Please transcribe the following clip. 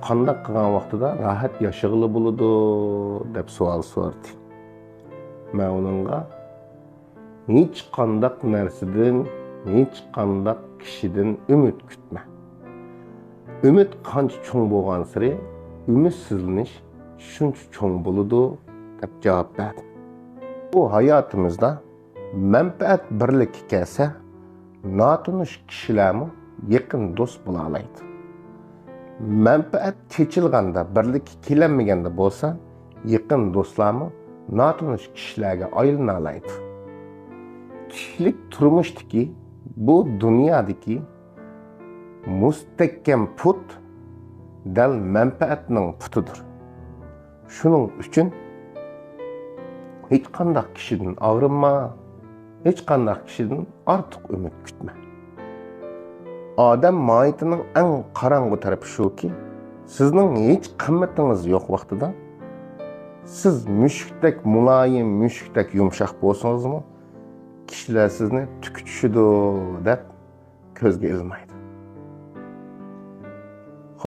qandaq qilgan vaqtida rahat yashag'ili bo'ladi deb savol so'radi. Men uningga hech qandaq narsadan, hech qandaq kishidan umid kutma. Umid qancha cho'ng bo'lgan sari umidsizlanish shuncha cho'ng bo'ladi deb javob berdi. Bu hayotimizda manfaat birlik kelsa, notanish kishilarmi yaqin do'st bo'la oladi. Manfaat chechilganda, birlik kelinmaganda bo'lsa, yaqin do'stlarmi notanish kishilarga aylana oladi. Kishilik turmushdagi, bu dunyodagi mustahkam put dal manfaatning putidir. Shuning uchun hech qanday kishidan og'rinma, hech qanday kishidan ortiq umid kutma. Odam mohiyatining eng qorong'u tarafi shuki, sizning hech qimmatingiz yo'q vaqtida siz mushukdek muloyim, mushukdek yumshoq bo'lsangizmi, kishilar sizni tuki tushidi deb ko'zga ilmaydi.